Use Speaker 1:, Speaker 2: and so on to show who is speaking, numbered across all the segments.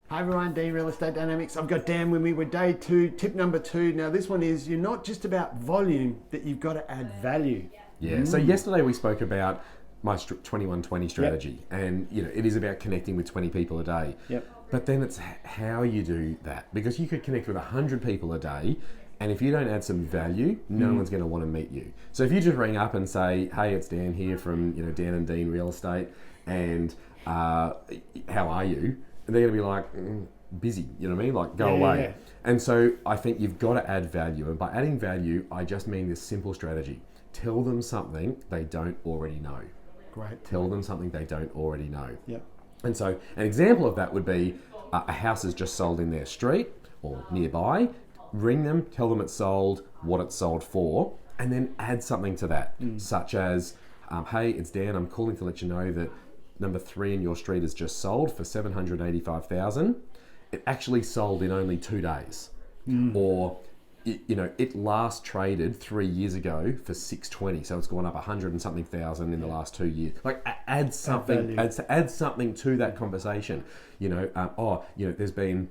Speaker 1: Hi everyone, Dean Real Estate Dynamics. I've got Dan with me with day 2, tip number 2. Now this one is you're not just about volume, that you've got to add value.
Speaker 2: Yeah, so yesterday we spoke about my 21-20 strategy, and it is about connecting with 20 people a day.
Speaker 1: Yep.
Speaker 2: But then it's how you do that, because you could connect with 100 people a day, and if you don't add some value, no one's going to want to meet you. So if you just ring up and say, hey, it's Dan here from Dan and Dean Real Estate, and how are you? And they're going to be like, busy, you know what I mean? Like, go away.
Speaker 1: Yeah.
Speaker 2: And so I think you've got to add value. And by adding value, I just mean this simple strategy. Tell them something they don't already know.
Speaker 1: Great.
Speaker 2: Tell them something they don't already know.
Speaker 1: Yep.
Speaker 2: And so an example of that would be a house is just sold in their street or nearby. Ring them, tell them it's sold, what it's sold for, and then add something to that, such as, hey, it's Dan, I'm calling to let you know that number 3 in your street is just sold for $785,000. It actually sold in only 2 days. Or, it last traded 3 years ago for 620. So it's gone up 100 and something thousand in the last 2 years. Like add something, add something to that conversation. There's been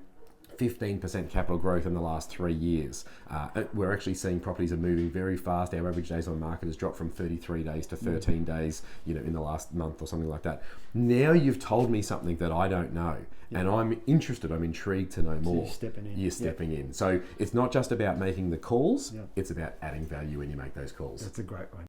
Speaker 2: 15% capital growth in the last 3 years. We're actually seeing properties are moving very fast. Our average days on market has dropped from 33 days to 13 days, in the last month or something like that. Now you've told me something that I don't know, and I'm interested, I'm intrigued to know more.
Speaker 1: So
Speaker 2: you're stepping in. So it's not just about making the calls, it's about adding value when you make those calls.
Speaker 1: That's a great one.